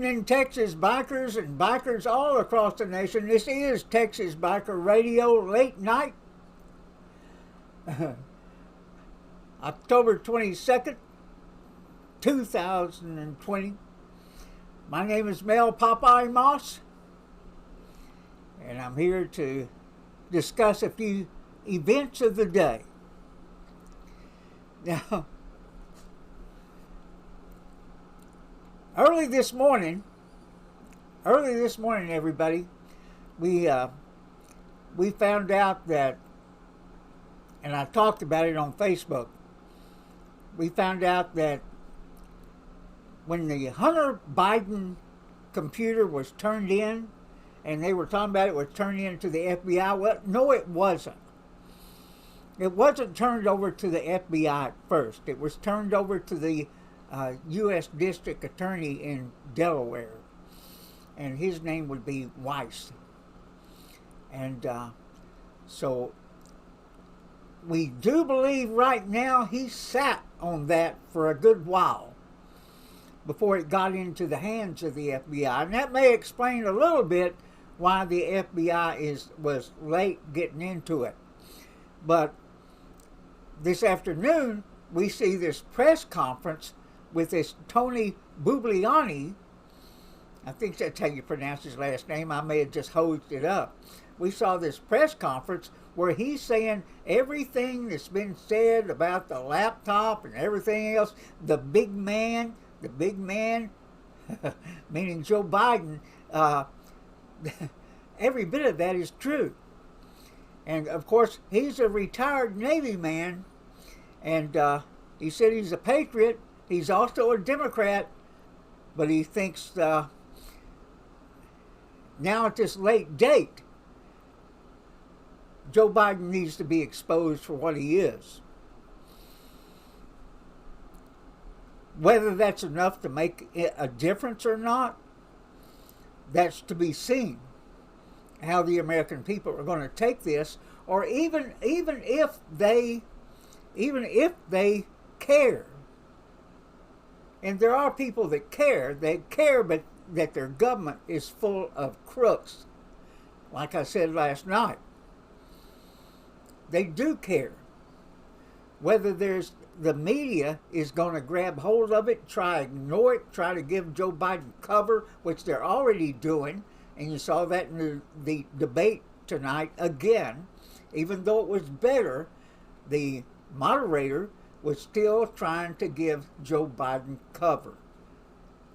evening, Texas bikers and bikers all across the nation. This is Texas Biker Radio Late Night, October 22nd, 2020. My name is Mel Popeye Moss, and I'm here to discuss a few events of the day. Now, early this morning, everybody, we found out that, and I talked about it on Facebook. We found out that when the Hunter Biden computer was turned in, and they were talking about it was turned in to the FBI. Well, no, it wasn't. It wasn't turned over to the FBI at first. It was turned over to the U.S. District Attorney in Delaware, and his name would be Weiss. And so we do believe right now he sat on that for a good while before it got into the hands of the FBI. And that may explain a little bit why the FBI was late getting into it. But this afternoon, we see this press conference with this Tony Bubliani. I think that's how you pronounce his last name. I may have just hosed it up. We saw this press conference where he's saying everything that's been said about the laptop and everything else, the big man, meaning Joe Biden, every bit of that is true. And of course, he's a retired Navy man, and he said he's a patriot. He's also a Democrat, but he thinks now at this late date, Joe Biden needs to be exposed for what he is. Whether that's enough to make a difference or not, that's to be seen. How the American people are going to take this, or even if they care. And there are people that care. They care, but that their government is full of crooks. Like I said last night, they do care. Whether the media is going to grab hold of it, try to ignore it, try to give Joe Biden cover, which they're already doing, and you saw that in the debate tonight again. Even though it was better, the moderator was still trying to give Joe Biden cover.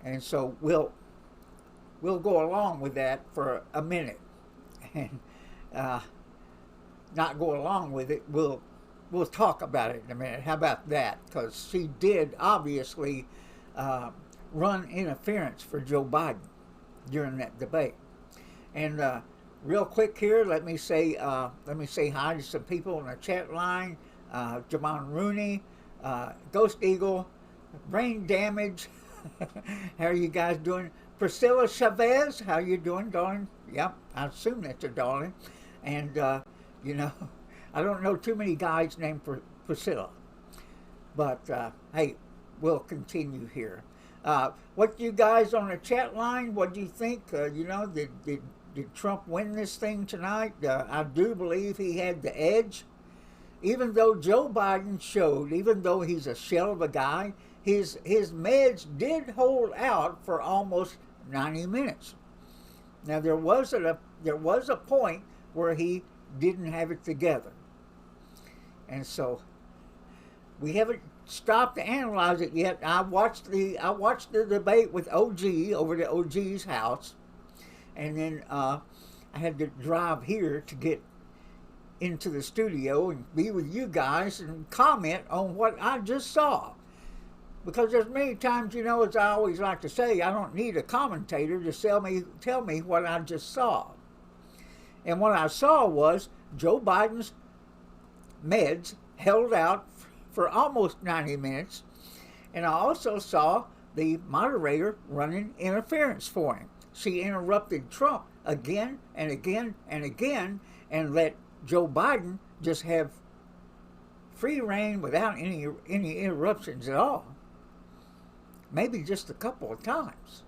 And so we'll go along with that for a minute. And not go along with it, we'll talk about it in a minute. How about that? Because she did obviously run interference for Joe Biden during that debate. And real quick here, let me say hi to some people on the chat line. Jamon Rooney, Ghost Eagle, Brain Damage. How are you guys doing? Priscilla Chavez, how you doing, darling? Yep, I assume that's a darling. And I don't know too many guys named Priscilla. But hey, we'll continue here. What you guys on the chat line, what do you think? Did Trump win this thing tonight? I do believe he had the edge. Even though Joe Biden showed, even though he's a shell of a guy, his meds did hold out for almost 90 minutes. Now there was a point where he didn't have it together. And so we haven't stopped to analyze it yet. I watched the debate with OG over to OG's house, and then I had to drive here to get into the studio and be with you guys and comment on what I just saw. Because there's many times, as I always like to say, I don't need a commentator to tell me what I just saw. And what I saw was Joe Biden's meds held out for almost 90 minutes. And I also saw the moderator running interference for him. She interrupted Trump again and again and again and let Joe Biden just have free reign without any interruptions at all. Maybe just a couple of times.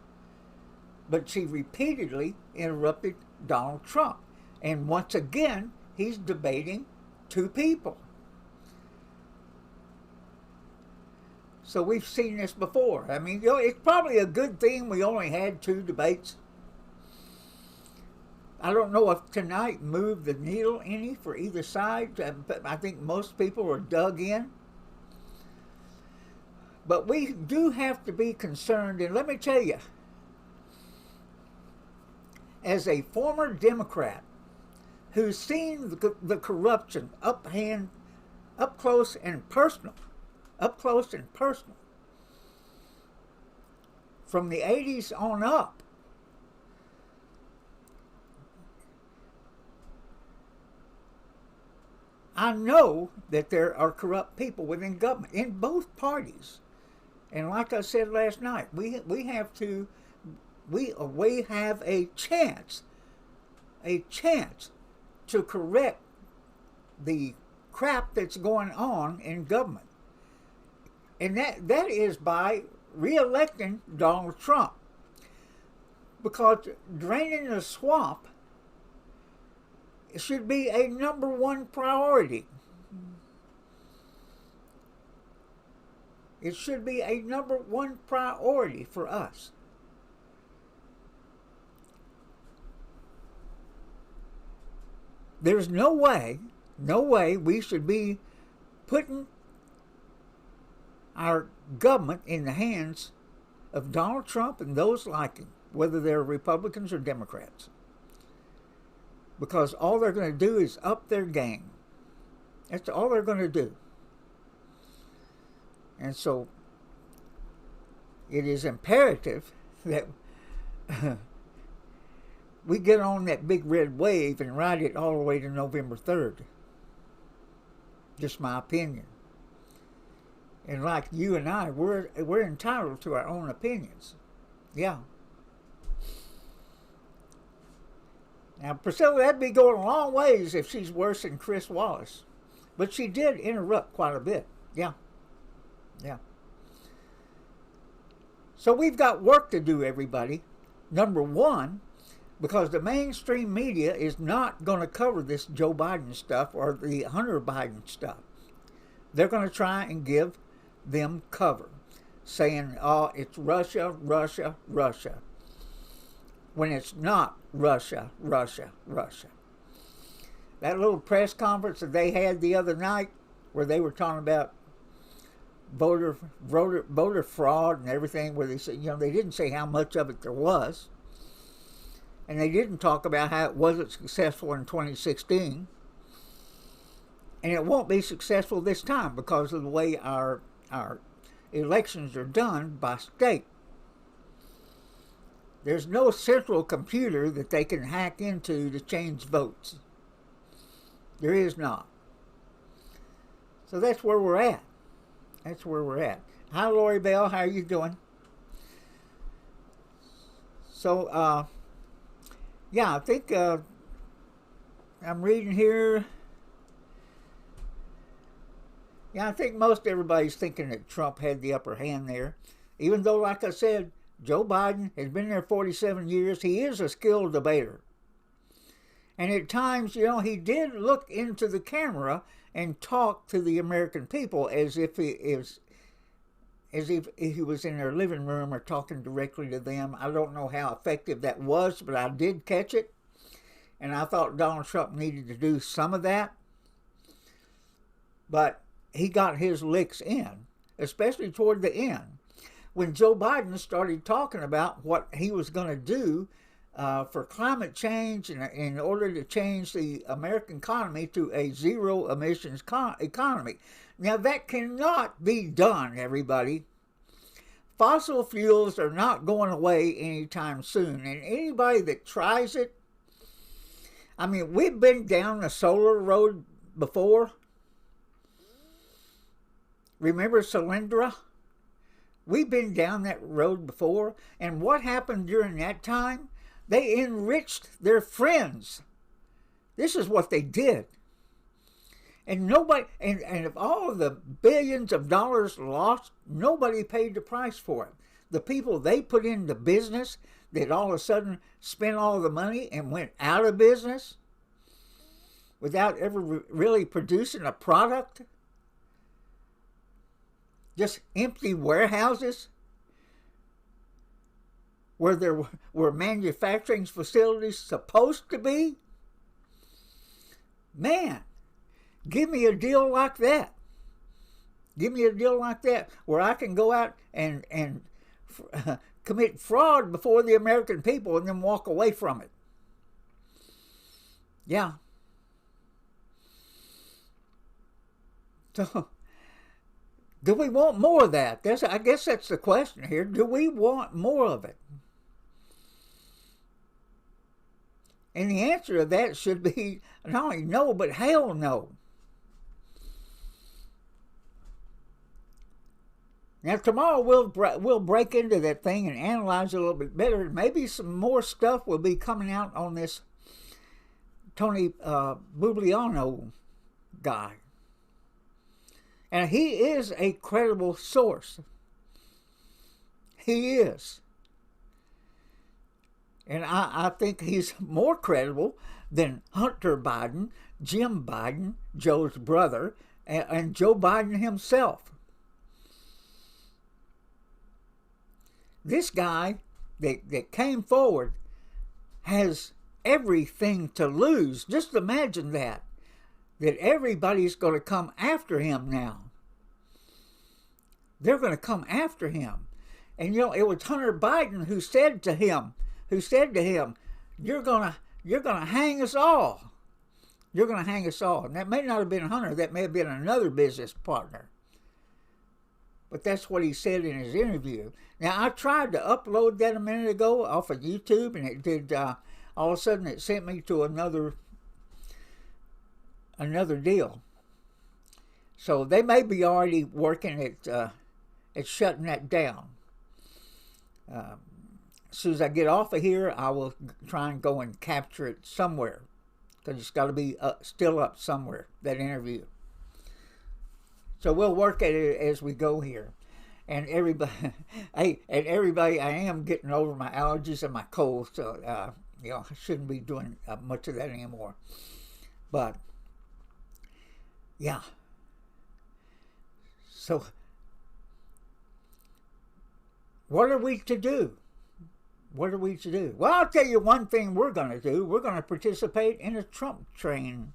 But she repeatedly interrupted Donald Trump. And once again, he's debating two people. So we've seen this before. I mean, it's probably a good thing we only had two debates. I don't know if tonight moved the needle any for either side. I think most people are dug in. But we do have to be concerned, and let me tell you, as a former Democrat who's seen the corruption up close and personal, from the 80s on up, I know that there are corrupt people within government in both parties. And like I said last night, we have a chance to correct the crap that's going on in government. And that is by re-electing Donald Trump. Because draining the swamp should be a number one priority. It should be a number one priority for us. There's no way we should be putting our government in the hands of Donald Trump and those like him, whether they're Republicans or Democrats. Because all they're going to do is up their game. That's all they're going to do. And so it is imperative that we get on that big red wave and ride it all the way to November 3rd. Just my opinion. And like you and I, we're entitled to our own opinions. Yeah. Now, Priscilla, that'd be going a long ways if she's worse than Chris Wallace. But she did interrupt quite a bit. Yeah. Yeah. So we've got work to do, everybody. Number one, because the mainstream media is not going to cover this Joe Biden stuff or the Hunter Biden stuff. They're going to try and give them cover, saying, oh, it's Russia, Russia, Russia, when it's not Russia, Russia, Russia. That little press conference that they had the other night where they were talking about voter fraud and everything, where they said, they didn't say how much of it there was. And they didn't talk about how it wasn't successful in 2016. And it won't be successful this time because of the way our elections are done by state. There's no central computer that they can hack into to change votes. There is not. So that's where we're at. That's where we're at. Hi, Lori Bell. How are you doing? So, yeah, I think I'm reading here. Yeah, I think most everybody's thinking that Trump had the upper hand there. Even though, like I said, Joe Biden has been there 47 years. He is a skilled debater. And at times, he did look into the camera and talk to the American people as if he was in their living room or talking directly to them. I don't know how effective that was, but I did catch it. And I thought Donald Trump needed to do some of that. But he got his licks in, especially toward the end, when Joe Biden started talking about what he was going to do for climate change and in order to change the American economy to a zero emissions economy. Now, that cannot be done, everybody. Fossil fuels are not going away anytime soon. And anybody that tries it, I mean, we've been down the solar road before. Remember Solyndra? We've been down that road before. And what happened during that time? They enriched their friends. This is what they did. And nobody, and of all of the billions of dollars lost, nobody paid the price for it. the people they put into business that all of a sudden spent all the money and went out of business without ever really producing a product? Just empty warehouses where there were manufacturing facilities supposed to be? Man, give me a deal like that. Give me a deal like that where I can go out and commit fraud before the American people and then walk away from it. Yeah. So, do we want more of that? I guess that's the question here. Do we want more of it? And the answer to that should be not only no, but hell no. Now tomorrow we'll break into that thing and analyze it a little bit better. Maybe some more stuff will be coming out on this Tony Bubliano guy. And he is a credible source. He is. And I think he's more credible than Hunter Biden, Jim Biden, Joe's brother, and Joe Biden himself. This guy that came forward has everything to lose. Just imagine that everybody's going to come after him now. They're going to come after him. And you know, it was Hunter Biden who said to him, you're gonna hang us all. You're gonna hang us all. And that may not have been Hunter, that may have been another business partner. But that's what he said in his interview. Now, I tried to upload that a minute ago off of YouTube, and it did, all of a sudden it sent me to another deal. So they may be already working at shutting that down. As soon as I get off of here, I will try and go and capture it somewhere, because it's got to be still up somewhere, that interview. So we'll work at it as we go here. And everybody, I am getting over my allergies and my cold, so I shouldn't be doing much of that anymore. But yeah. So what are we to do? What are we to do? Well, I'll tell you one thing we're going to do. We're going to participate in a Trump train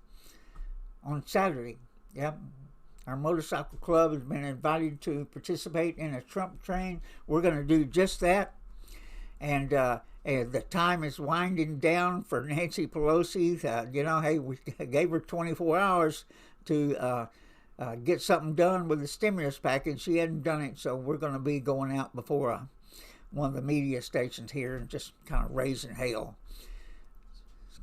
on Saturday. Yep. Our motorcycle club has been invited to participate in a Trump train. We're going to do just that. And the time is winding down for Nancy Pelosi. Hey, we gave her 24 hours to get something done with the stimulus package. She hadn't done it, so we're going to be going out before one of the media stations here and just kind of raising hell.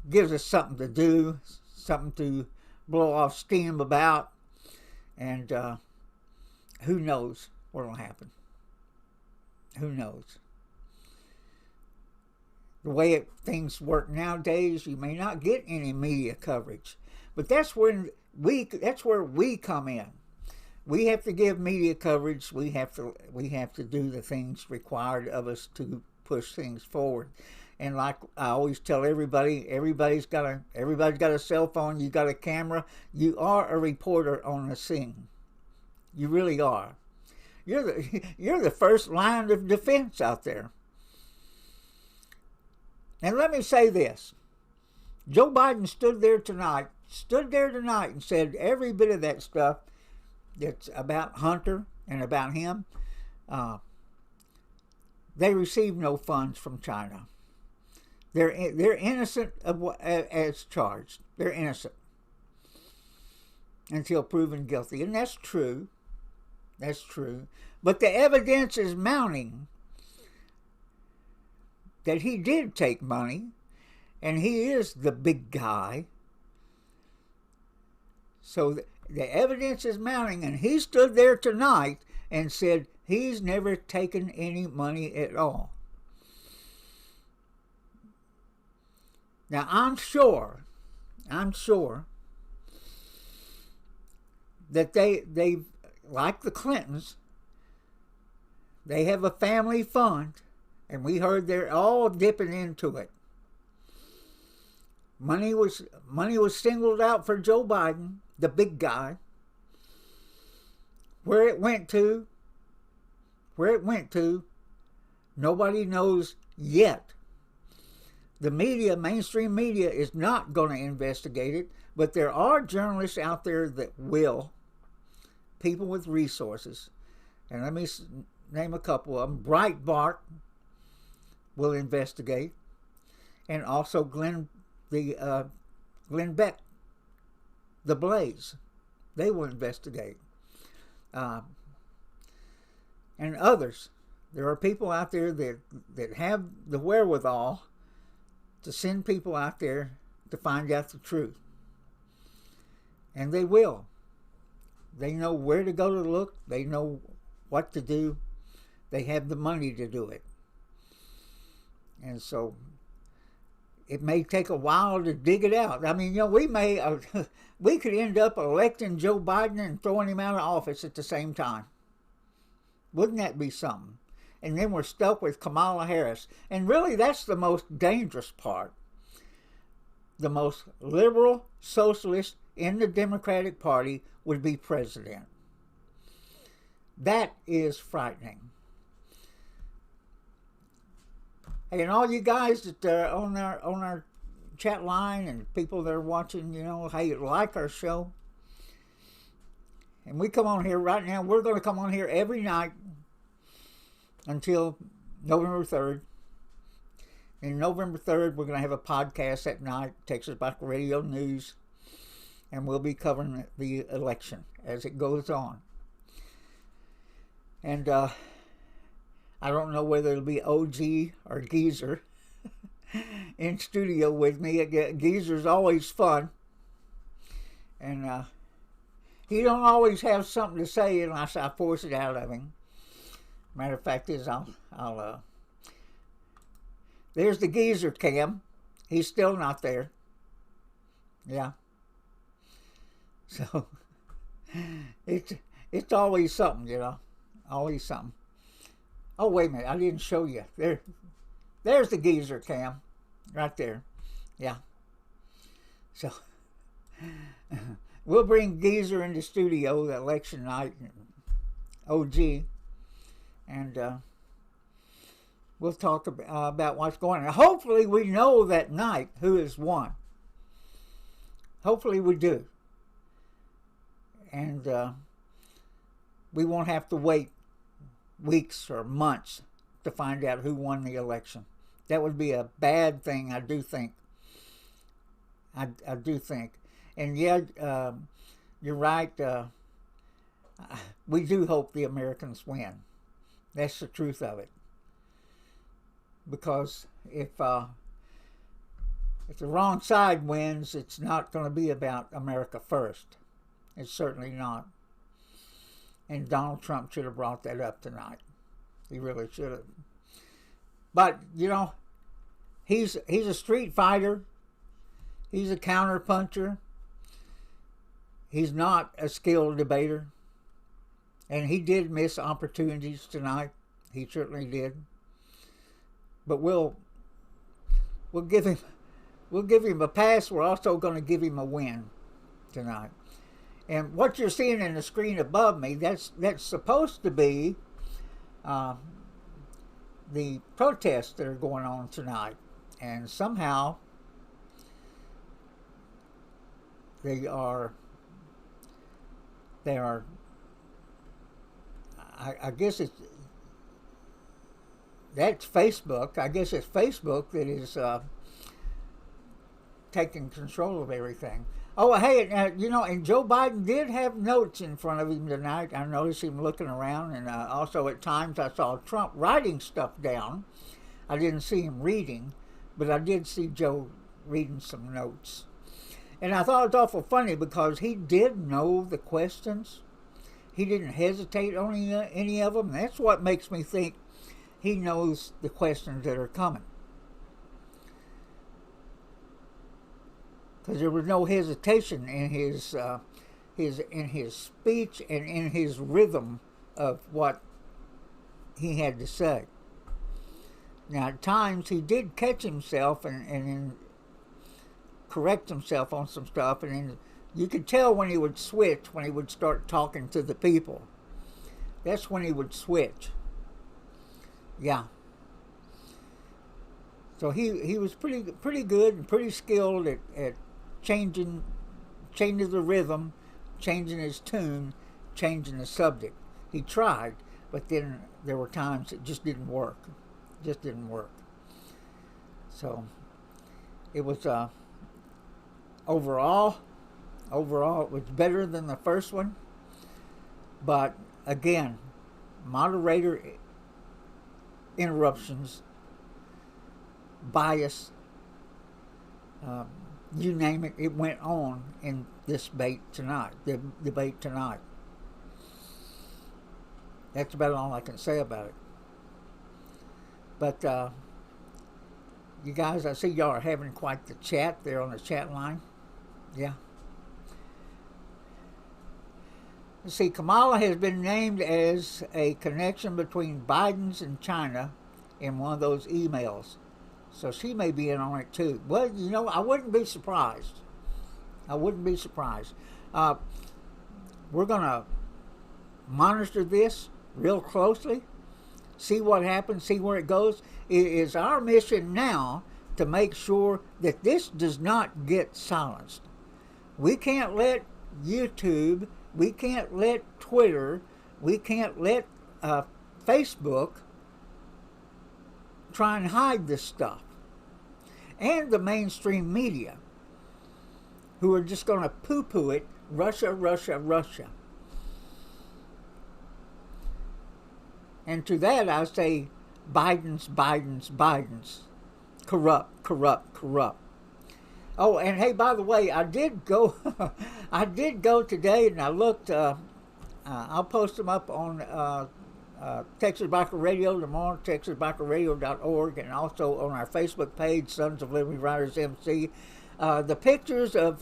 Gives us something to do, something to blow off steam about, and who knows what will happen. Who knows? The way things work nowadays, you may not get any media coverage, but that's where we come in. We have to give media coverage. We have to do the things required of us to push things forward. And like I always tell everybody, everybody's got a cell phone. You got a camera. You are a reporter on the scene. You really are. You're the first line of defense out there. And let me say this: Joe Biden stood there tonight and said every bit of that stuff that's about Hunter and about him. They received no funds from China. They're innocent of what, as charged. They're innocent until proven guilty, and that's true. That's true. But the evidence is mounting that he did take money, and he is the big guy. So the evidence is mounting, and he stood there tonight and said he's never taken any money at all. Now, I'm sure that they like the Clintons, They have a family fund, and we heard they're all dipping into it. Money was singled out for Joe Biden, the big guy. Where it went to, nobody knows yet. The media, mainstream media, is not going to investigate it, but there are journalists out there that will, people with resources. And let me name a couple of them. Breitbart will investigate, and also Glenn Beck, The Blaze, they will investigate. And others. There are people out there that have the wherewithal to send people out there to find out the truth. And they will. They know where to go to look. They know what to do. They have the money to do it. And so it may take a while to dig it out. I mean, we could end up electing Joe Biden and throwing him out of office at the same time. Wouldn't that be something? And then we're stuck with Kamala Harris. And really, that's the most dangerous part. The most liberal socialist in the Democratic Party would be president. That is frightening. Hey, and all you guys that are on our chat line and people that are watching, hey, like our show. And we come on here right now. We're going to come on here every night until November 3rd. And November 3rd, we're going to have a podcast at night, Texas Bible Radio News, and we'll be covering the election as it goes on. And I don't know whether it'll be OG or Geezer in studio with me. Geezer's always fun. And he don't always have something to say unless I force it out of him. Matter of fact is, I'll there's the Geezer cam. He's still not there. Yeah. So it's always something, always something. Oh, wait a minute, I didn't show you. There's the Geezer cam, right there. Yeah. So we'll bring Geezer into studio the election night, OG, and we'll talk about what's going on. Hopefully we know that night who has won. Hopefully we do. And we won't have to wait weeks or months to find out who won the election. That would be a bad thing, I do think. I do think. And yeah, you're right. We do hope the Americans win. That's the truth of it. Because if the wrong side wins, it's not going to be about America first. It's certainly not. And Donald Trump should have brought that up tonight. He really should have. But, he's a street fighter. He's a counter puncher. He's not a skilled debater. And he did miss opportunities tonight. He certainly did. But we'll give him a pass. We're also going to give him a win tonight. And what you're seeing in the screen above me, that's supposed to be the protests that are going on tonight. And somehow they are I guess that's Facebook. I guess it's Facebook that is taking control of everything. Oh, hey, and Joe Biden did have notes in front of him tonight. I noticed him looking around, and also at times I saw Trump writing stuff down. I didn't see him reading, but I did see Joe reading some notes. And I thought it was awful funny because he did know the questions. He didn't hesitate on any of them. That's what makes me think he knows the questions that are coming. Because there was no hesitation in his speech and in his rhythm of what he had to say. Now, at times he did catch himself and then correct himself on some stuff, and then you could tell when he would switch, when he would start talking to the people. That's when he would switch. Yeah. So he was pretty good and pretty skilled at changing the rhythm, changing his tune, changing the subject. He tried, but then there were times it just didn't work. Just didn't work. So it was overall it was better than the first one. But again, moderator interruptions, bias, you name it, it went on in this debate tonight. That's about all I can say about it. But you guys, I see y'all are having quite the chat there on the chat line. Yeah. Let's see, Kamala has been named as a connection between Biden's and China in one of those emails. So she may be in on it too. Well, you know, I wouldn't be surprised. We're going to monitor this real closely, see what happens, see where it goes. It is our mission now to make sure that this does not get silenced. We can't let YouTube, we can't let Twitter, we can't let Facebook try and hide this stuff. And the mainstream media, who are just going to poo-poo it, Russia, Russia, Russia. And to that I say, Biden's. Corrupt. Oh, and hey, by the way, I did go today, and I looked, I'll post them up on Texas Biker Radio tomorrow, texasbikerradio.org, and also on our Facebook page, Sons of Living Writers MC, the pictures of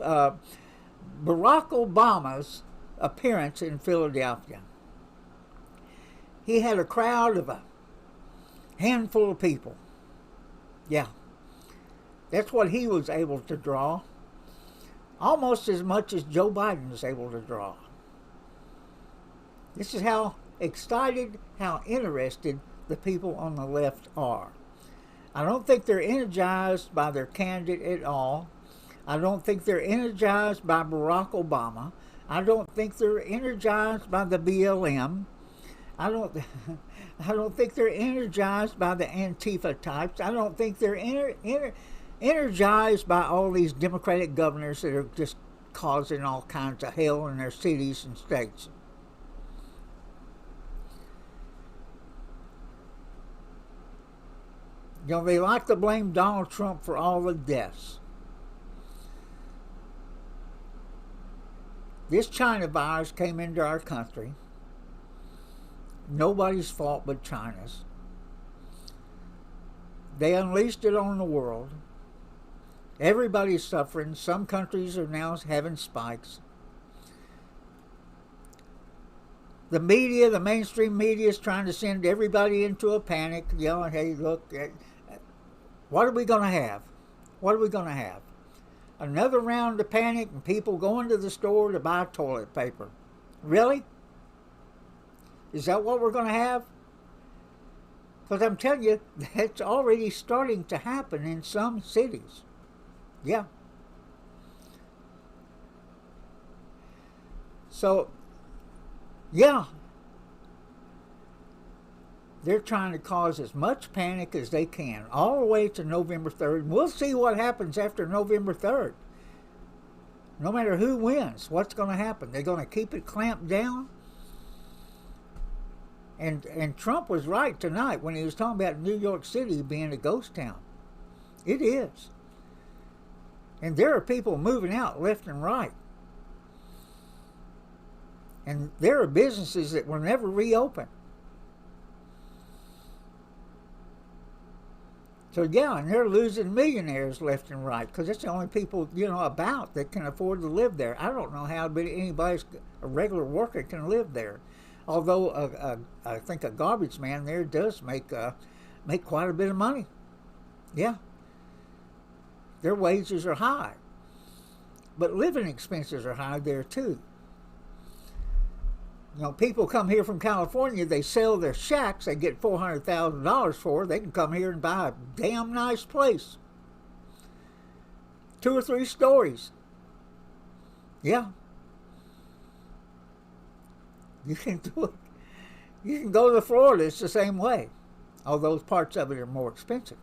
Barack Obama's appearance in Philadelphia. He had a crowd of a handful of people. Yeah. That's what he was able to draw. Almost as much as Joe Biden was able to draw. This is how excited, how interested the people on the left are. I don't think they're energized by their candidate at all. I don't think they're energized by Barack Obama. I don't think they're energized by the BLM. I don't think they're energized by the Antifa types. I don't think they're energized by all these Democratic governors that are just causing all kinds of hell in their cities and states. You know, they like to blame Donald Trump for all the deaths. This China virus came into our country. Nobody's fault but China's. They unleashed it on the world. Everybody's suffering. Some countries are now having spikes. The media, the mainstream media, is trying to send everybody into a panic, yelling, hey, look, what are we going to have? What are we going to have? Another round of panic and people going to the store to buy toilet paper. Really? Is that what we're going to have? Because I'm telling you, that's already starting to happen in some cities. Yeah. So, yeah. They're trying to cause as much panic as they can, all the way to November 3rd. We'll see what happens after November 3rd. No matter who wins, what's going to happen? They're going to keep it clamped down? And Trump was right tonight when he was talking about New York City being a ghost town. It is. And there are people moving out left and right. And there are businesses that will never reopen. So yeah, and they're losing millionaires left and right because that's the only people, about that can afford to live there. I don't know how anybody, a regular worker, can live there. Although I think a garbage man there does make quite a bit of money. Yeah, their wages are high, but living expenses are high there too. You know, people come here from California, they sell their shacks, they get $400,000 for it. They can come here and buy a damn nice place. 2 or 3 stories. Yeah. You can do it. You can go to Florida, it's the same way. Although parts of it are more expensive.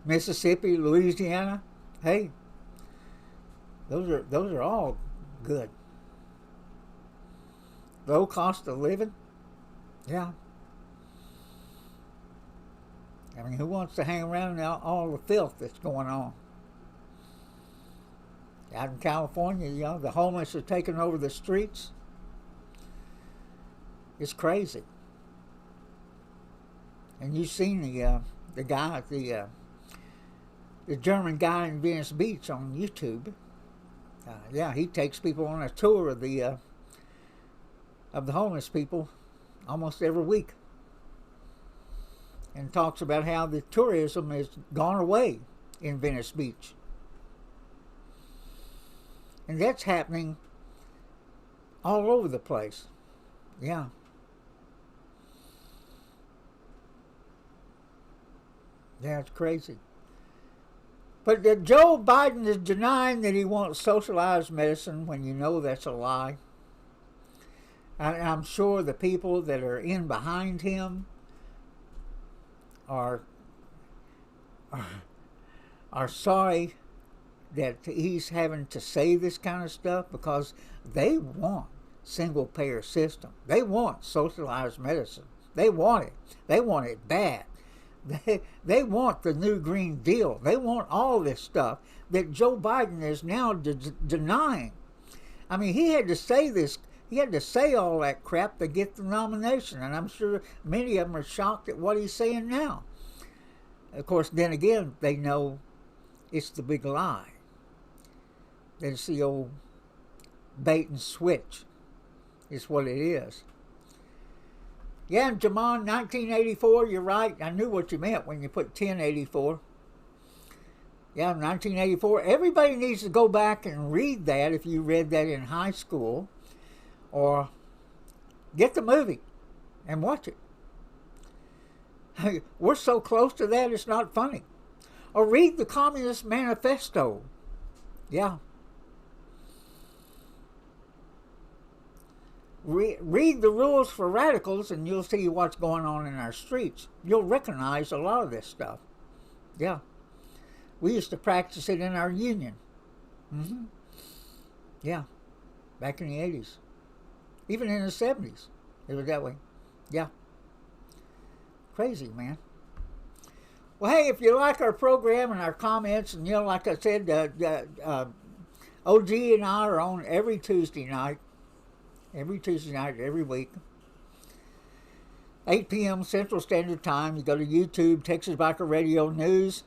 Mississippi, Louisiana, hey, those are all good. Low cost of living, yeah. I mean, who wants to hang around in all the filth that's going on? Out in California, you know, the homeless are taking over the streets. It's crazy. And you've seen the guy, the German guy in Venice Beach on YouTube. Yeah, he takes people on a tour of the homeless people almost every week, and talks about how the tourism has gone away in Venice Beach, and that's happening all over the place. Yeah. Yeah, it's crazy. But Joe Biden is denying that he wants socialized medicine when you know that's a lie. I'm sure the people that are in behind him are sorry that he's having to say this kind of stuff, because they want single payer system. They want socialized medicine. They want it. They want it bad. They want the new Green Deal. They want all this stuff that Joe Biden is now denying. I mean, he had to say this. He had to say all that crap to get the nomination, and I'm sure many of them are shocked at what he's saying now. Of course, then again, they know it's the big lie. That it's the old bait and switch. Is what it is. Yeah, Jamon, 1984, you're right. I knew what you meant when you put 1084. Yeah, 1984. Everybody needs to go back and read that if you read that in high school. Or get the movie and watch it. We're so close to that, it's not funny. Or read the Communist Manifesto. Yeah. Read the rules for radicals, and you'll see what's going on in our streets. You'll recognize a lot of this stuff. Yeah. We used to practice it in our union. Yeah. Back in the 80s. Even in the 70s. It was that way. Yeah. Crazy, man. Well, hey, if you like our program and our comments, and, you know, like I said, OG and I are on every Tuesday night. Every week. 8 p.m. Central Standard Time. You go to YouTube, Texas Biker Radio News.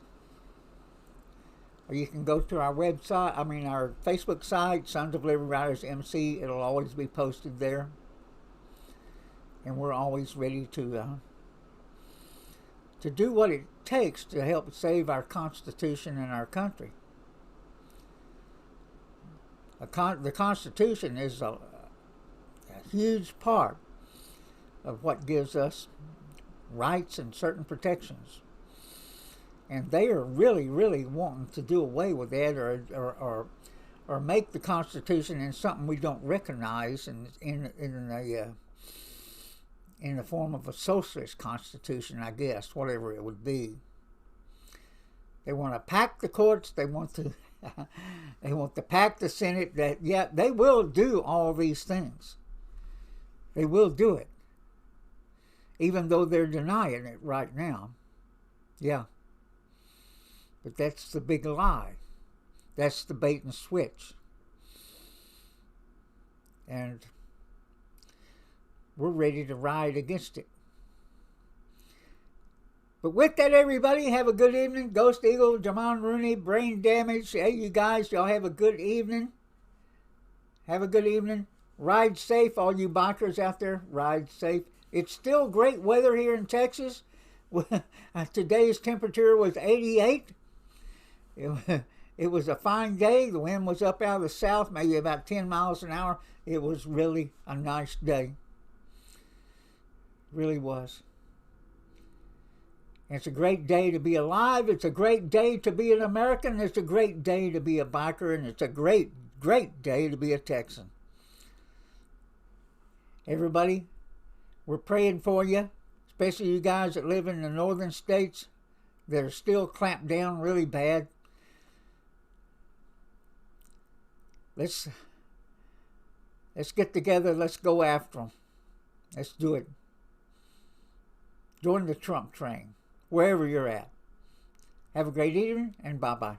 Or you can go to our website, our Facebook site, Sons of Liberty Riders MC. It'll always be posted there. And we're always ready to do what it takes to help save our Constitution and our country. The Constitution is a huge part of what gives us rights and certain protections. And they are really, really wanting to do away with that, or make the Constitution in something we don't recognize in the form of a socialist constitution, I guess, whatever it would be. They want to pack the courts. They want to pack the Senate. They will do all these things. They will do it, even though they're denying it right now. Yeah. But that's the big lie. That's the bait and switch. And we're ready to ride against it. But with that, everybody, have a good evening. Ghost Eagle, Jamon Rooney, Brain Damage. Hey, you guys, y'all have a good evening. Have a good evening. Ride safe, all you bikers out there. Ride safe. It's still great weather here in Texas. Today's temperature was 88. It was a fine day. The wind was up out of the south, maybe about 10 miles an hour. It was really a nice day. Really was. It's a great day to be alive. It's a great day to be an American. It's a great day to be a biker. And it's a great, great day to be a Texan. Everybody, we're praying for you, especially you guys that live in the northern states that are still clamped down really bad. Let's get together. Let's go after them. Let's do it. Join the Trump train, wherever you're at. Have a great evening, and bye-bye.